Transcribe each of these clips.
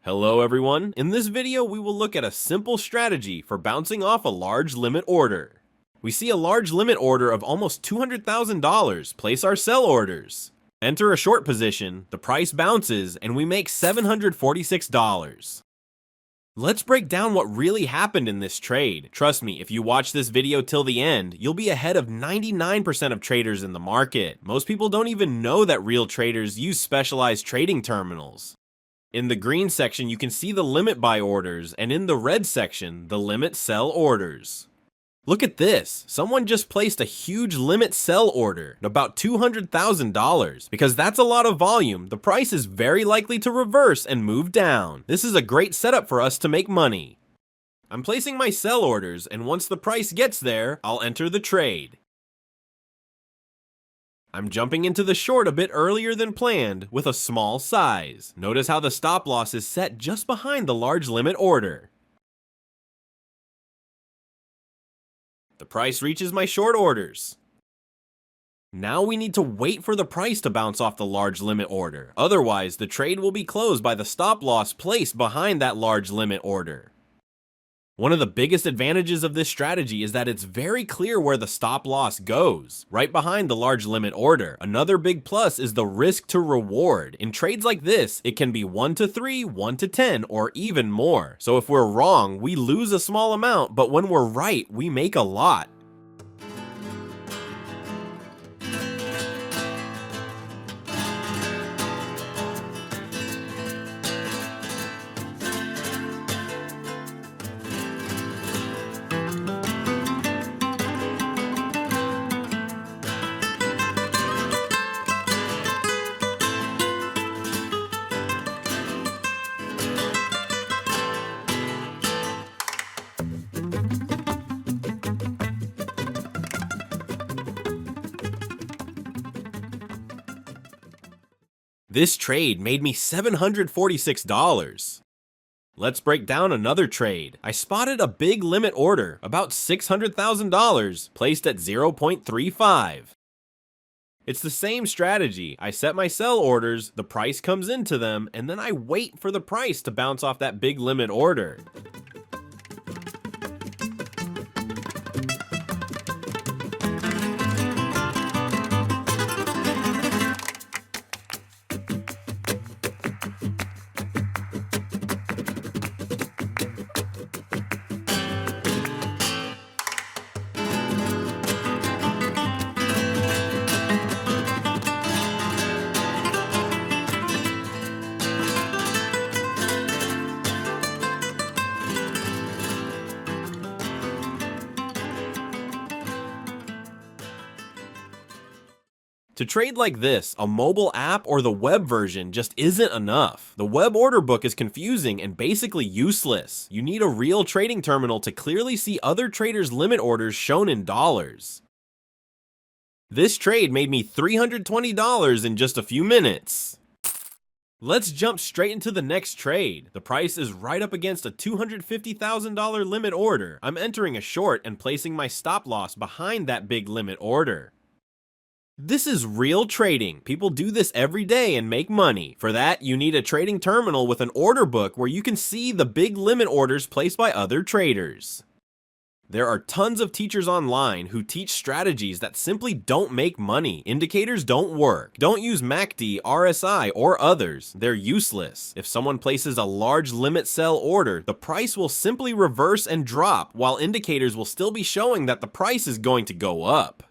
Hello everyone, in this video we will look at a simple strategy for bouncing off a large limit order. We see a large limit order of almost $200,000, place our sell orders. Enter a short position, the price bounces, and we make $746. Let's break down what really happened in this trade. Trust me, if you watch this video till the end, you'll be ahead of 99% of traders in the market. Most people don't even know that real traders use specialized trading terminals. In the green section, you can see the limit buy orders, and in the red section, the limit sell orders. Look at this, someone just placed a huge limit sell order, about $200,000. Because that's a lot of volume, the price is very likely to reverse and move down. This is a great setup for us to make money. I'm placing my sell orders, and once the price gets there, I'll enter the trade. I'm jumping into the short a bit earlier than planned with a small size. Notice how the stop loss is set just behind the large limit order. The price reaches my short orders. Now we need to wait for the price to bounce off the large limit order. Otherwise, the trade will be closed by the stop loss placed behind that large limit order. One of the biggest advantages of this strategy is that it's very clear where the stop loss goes, right behind the large limit order. Another big plus is the risk to reward. In trades like this, it can be 1 to 3, 1 to 10, or even more. So if we're wrong, we lose a small amount, but when we're right, we make a lot. This trade made me $746. Let's break down another trade. I spotted a big limit order, about $600,000, placed at 0.35. It's the same strategy. I set my sell orders, the price comes into them, and then I wait for the price to bounce off that big limit order. To trade like this, a mobile app or the web version just isn't enough. The web order book is confusing and basically useless. You need a real trading terminal to clearly see other traders' limit orders shown in dollars. This trade made me $320 in just a few minutes. Let's jump straight into the next trade. The price is right up against a $250,000 limit order. I'm entering a short and placing my stop loss behind that big limit order. This is real trading. People do this every day and make money. For that, you need a trading terminal with an order book where you can see the big limit orders placed by other traders. There are tons of teachers online who teach strategies that simply don't make money. Indicators don't work. Don't use MACD, RSI, or others. They're useless. If someone places a large limit sell order, the price will simply reverse and drop, while indicators will still be showing that the price is going to go up.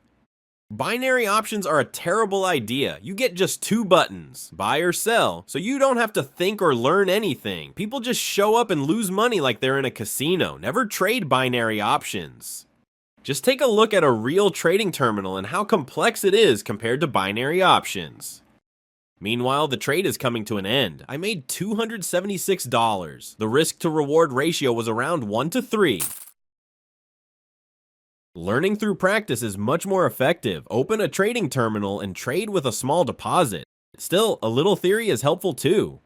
Binary options are a terrible idea. You get just two buttons, buy or sell, so you don't have to think or learn anything. People just show up and lose money like they're in a casino. Never trade binary options. Just take a look at a real trading terminal and how complex it is compared to binary options. Meanwhile, the trade is coming to an end. I made $276. The risk to reward ratio was around 1 to 3. Learning through practice is much more effective. Open a trading terminal and trade with a small deposit. Still, a little theory is helpful too.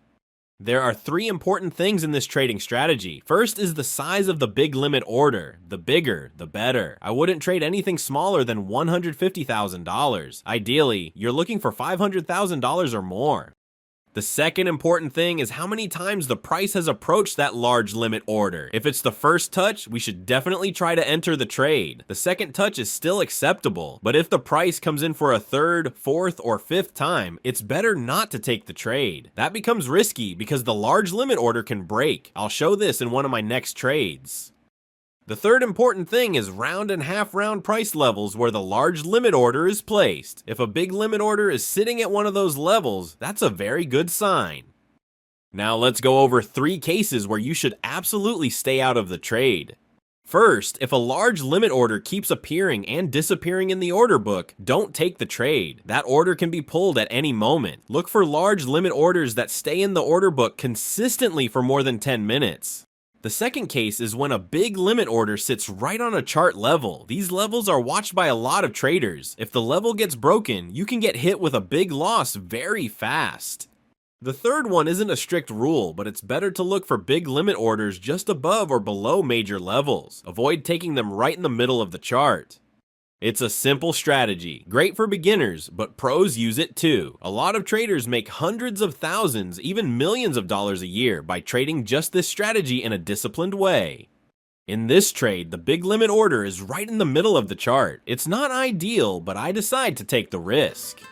There are three important things in this trading strategy. First is the size of the big limit order. The bigger, the better. I wouldn't trade anything smaller than $150,000. Ideally, you're looking for $500,000 or more. The second important thing is how many times the price has approached that large limit order. If it's the first touch, we should definitely try to enter the trade. The second touch is still acceptable, but if the price comes in for a third, fourth, or fifth time, it's better not to take the trade. That becomes risky because the large limit order can break. I'll show this in one of my next trades. The third important thing is round and half round price levels where the large limit order is placed. If a big limit order is sitting at one of those levels, that's a very good sign. Now let's go over 3 cases where you should absolutely stay out of the trade. First, if a large limit order keeps appearing and disappearing in the order book, don't take the trade. That order can be pulled at any moment. Look for large limit orders that stay in the order book consistently for more than 10 minutes. The second case is when a big limit order sits right on a chart level. These levels are watched by a lot of traders. If the level gets broken, you can get hit with a big loss very fast. The third one isn't a strict rule, but it's better to look for big limit orders just above or below major levels. Avoid taking them right in the middle of the chart. It's a simple strategy, great for beginners, but pros use it too. A lot of traders make hundreds of thousands, even millions of dollars a year by trading just this strategy in a disciplined way. In this trade, the big limit order is right in the middle of the chart. It's not ideal, but I decide to take the risk.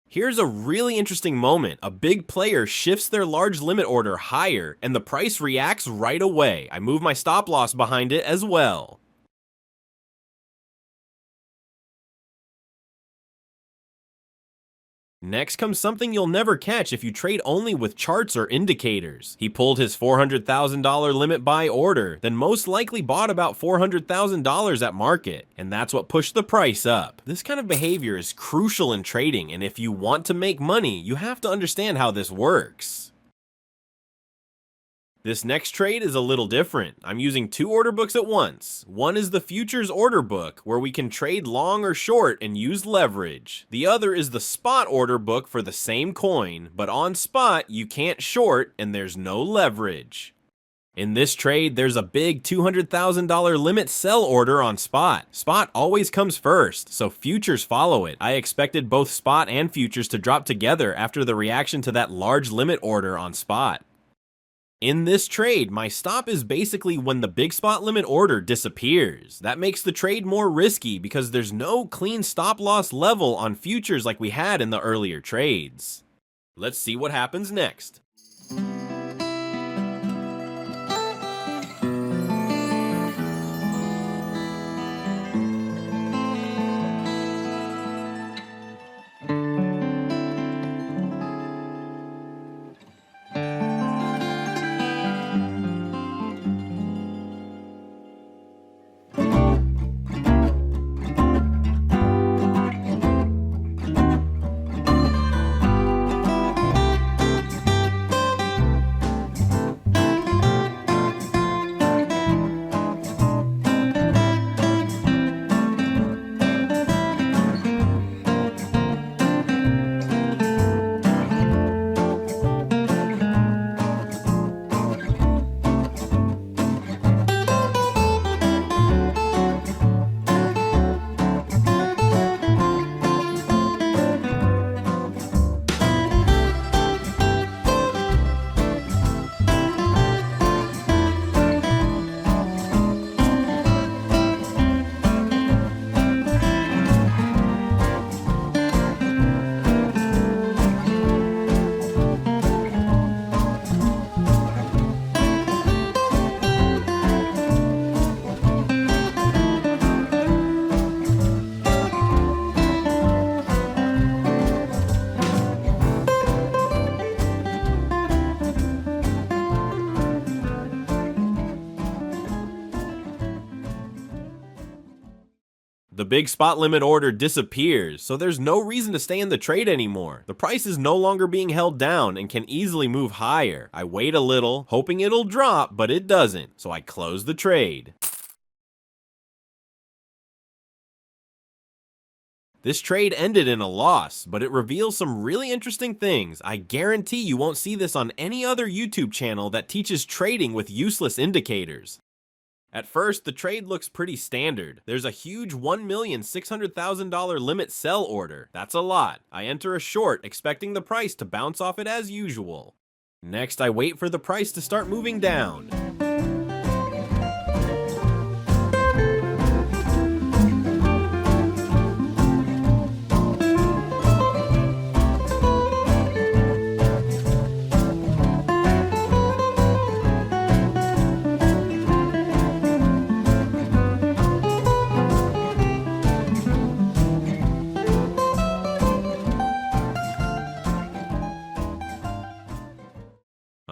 Here's a really interesting moment. A big player shifts their large limit order higher, and the price reacts right away. I move my stop loss behind it as well. Next comes something you'll never catch if you trade only with charts or indicators. He pulled his $400,000 limit buy order, then most likely bought about $400,000 at market, and that's what pushed the price up. This kind of behavior is crucial in trading, and if you want to make money, you have to understand how this works. This next trade is a little different. I'm using 2 order books at once. One is the futures order book, where we can trade long or short and use leverage. The other is the spot order book for the same coin, but on spot you can't short and there's no leverage. In this trade, there's a big $200,000 limit sell order on spot. Spot always comes first, so futures follow it. I expected both spot and futures to drop together after the reaction to that large limit order on spot. In this trade, my stop is basically when the big spot limit order disappears. That makes the trade more risky because there's no clean stop loss level on futures like we had in the earlier trades. Let's see what happens next. The big spot limit order disappears, so there's no reason to stay in the trade anymore. The price is no longer being held down and can easily move higher. I wait a little, hoping it'll drop, but it doesn't, so I close the trade. This trade ended in a loss, but it reveals some really interesting things. I guarantee you won't see this on any other YouTube channel that teaches trading with useless indicators. At first, the trade looks pretty standard. There's a huge $1,600,000 limit sell order. That's a lot. I enter a short, expecting the price to bounce off it as usual. Next, I wait for the price to start moving down.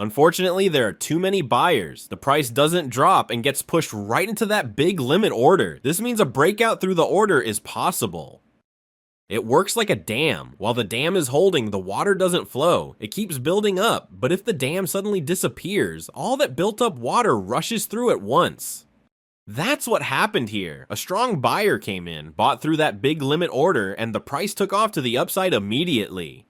Unfortunately, there are too many buyers. The price doesn't drop and gets pushed right into that big limit order. This means a breakout through the order is possible. It works like a dam. While the dam is holding, the water doesn't flow. It keeps building up, but if the dam suddenly disappears, all that built up water rushes through at once. That's what happened here. A strong buyer came in, bought through that big limit order, and the price took off to the upside immediately.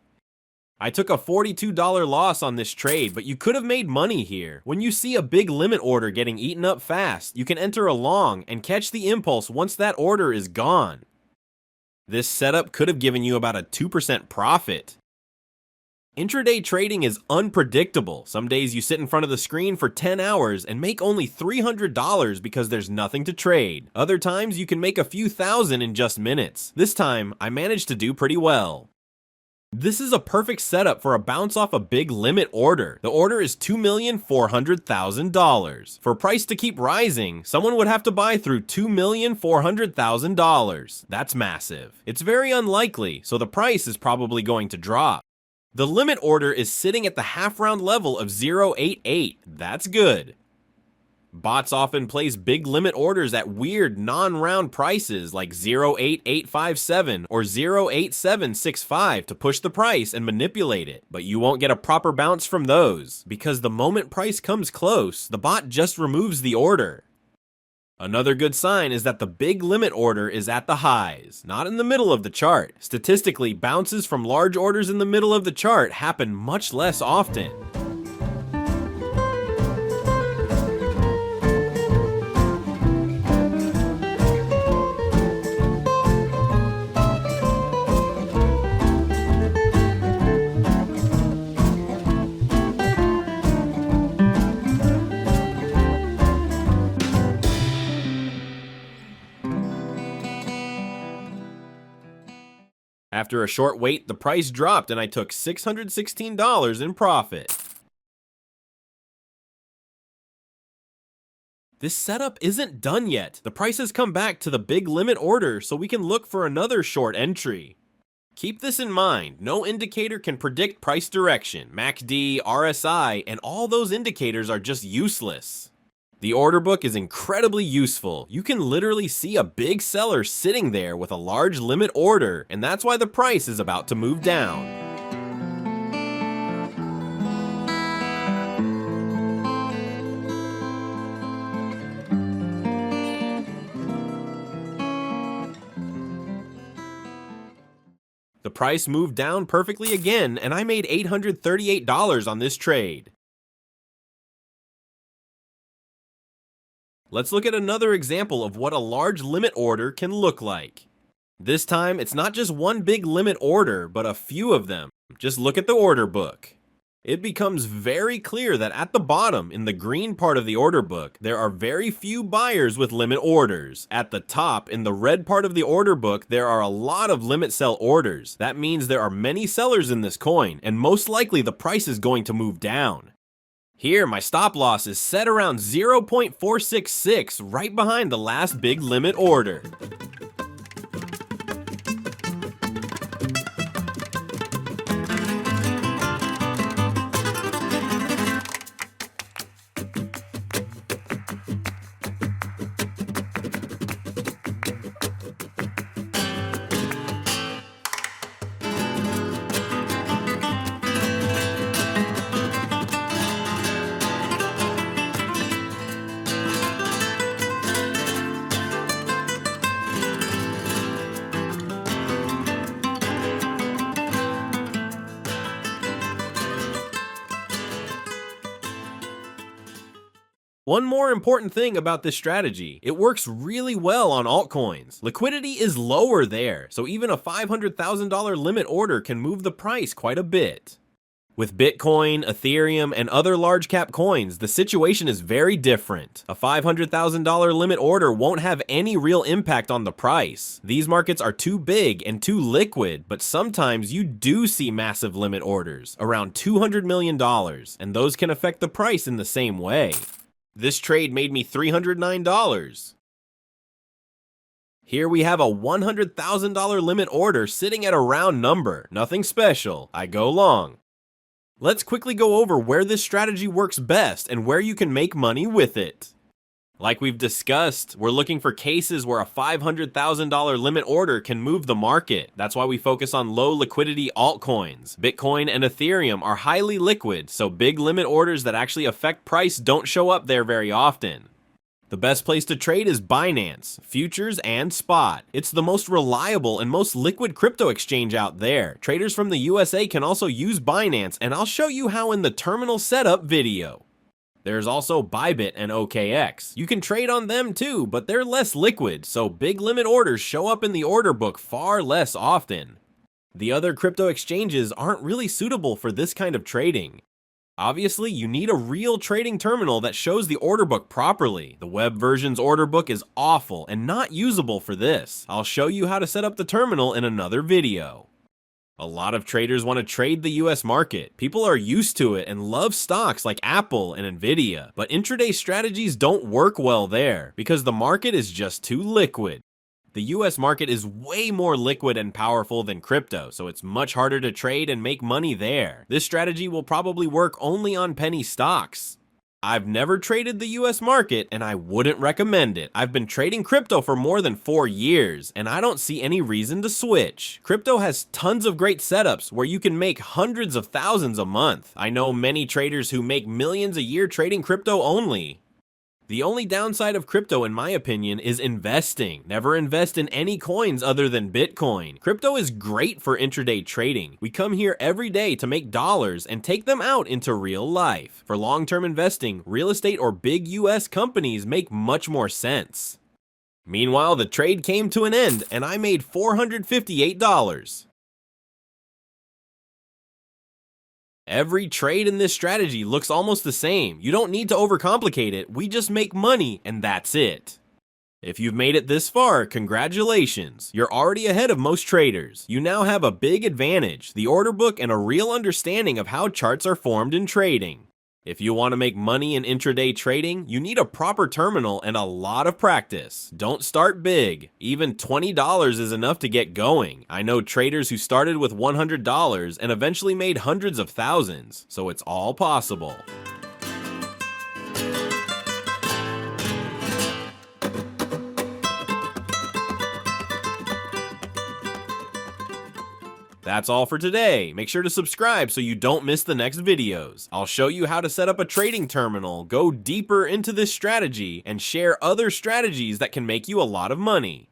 I took a $42 loss on this trade, but you could have made money here. When you see a big limit order getting eaten up fast, you can enter a long and catch the impulse once that order is gone. This setup could have given you about a 2% profit. Intraday trading is unpredictable. Some days you sit in front of the screen for 10 hours and make only $300 because there's nothing to trade. Other times you can make a few thousand in just minutes. This time, I managed to do pretty well. This is a perfect setup for a bounce off a big limit order. The order is $2,400,000. For price to keep rising, someone would have to buy through $2,400,000. That's massive. It's very unlikely, so the price is probably going to drop. The limit order is sitting at the half round level of 0.88. That's good. Bots often place big limit orders at weird non-round prices like 0.8857 or 0.8765 to push the price and manipulate it, but you won't get a proper bounce from those, because the moment price comes close, the bot just removes the order. Another good sign is that the big limit order is at the highs, not in the middle of the chart. Statistically, bounces from large orders in the middle of the chart happen much less often. After a short wait, the price dropped and I took $616 in profit. This setup isn't done yet. The price has come back to the big limit order, so we can look for another short entry. Keep this in mind, no indicator can predict price direction. MACD, RSI, and all those indicators are just useless. The order book is incredibly useful. You can literally see a big seller sitting there with a large limit order, and that's why the price is about to move down. The price moved down perfectly again, and I made $838 on this trade. Let's look at another example of what a large limit order can look like. This time, it's not just one big limit order, but a few of them. Just look at the order book. It becomes very clear that at the bottom, in the green part of the order book, there are very few buyers with limit orders. At the top, in the red part of the order book, there are a lot of limit sell orders. That means there are many sellers in this coin, and most likely the price is going to move down. Here, my stop loss is set around 0.466, right behind the last big limit order. One more important thing about this strategy, it works really well on altcoins. Liquidity is lower there, so even a $500,000 limit order can move the price quite a bit. With Bitcoin, Ethereum, and other large cap coins, the situation is very different. A $500,000 limit order won't have any real impact on the price. These markets are too big and too liquid, but sometimes you do see massive limit orders, around $200 million, and those can affect the price in the same way. This trade made me $309. Here we have a $100,000 limit order sitting at a round number. Nothing special. I go long. Let's quickly go over where this strategy works best and where you can make money with it. Like we've discussed, we're looking for cases where a $500,000 limit order can move the market. That's why we focus on low liquidity altcoins. Bitcoin and Ethereum are highly liquid, so big limit orders that actually affect price don't show up there very often. The best place to trade is Binance, futures, and spot. It's the most reliable and most liquid crypto exchange out there. Traders from the USA can also use Binance, and I'll show you how in the terminal setup video. There's also Bybit and OKX. You can trade on them too, but they're less liquid, so big limit orders show up in the order book far less often. The other crypto exchanges aren't really suitable for this kind of trading. Obviously, you need a real trading terminal that shows the order book properly. The web version's order book is awful and not usable for this. I'll show you how to set up the terminal in another video. A lot of traders want to trade the US market. People are used to it and love stocks like Apple and Nvidia, but intraday strategies don't work well there because the market is just too liquid. The US market is way more liquid and powerful than crypto, so it's much harder to trade and make money there. This strategy will probably work only on penny stocks. I've never traded the US market, and I wouldn't recommend it. I've been trading crypto for more than 4 years, and I don't see any reason to switch. Crypto has tons of great setups where you can make hundreds of thousands a month. I know many traders who make millions a year trading crypto only. The only downside of crypto, in my opinion, is investing. Never invest in any coins other than Bitcoin. Crypto is great for intraday trading. We come here every day to make dollars and take them out into real life. For long-term investing, real estate or big US companies make much more sense. Meanwhile, the trade came to an end and I made $458. Every trade in this strategy looks almost the same. You don't need to overcomplicate it, we just make money and that's it. If you've made it this far, congratulations. You're already ahead of most traders. You now have a big advantage, the order book and a real understanding of how charts are formed in trading. If you want to make money in intraday trading, you need a proper terminal and a lot of practice. Don't start big. Even $20 is enough to get going. I know traders who started with $100 and eventually made hundreds of thousands, so it's all possible. That's all for today. Make sure to subscribe so you don't miss the next videos. I'll show you how to set up a trading terminal, go deeper into this strategy, and share other strategies that can make you a lot of money.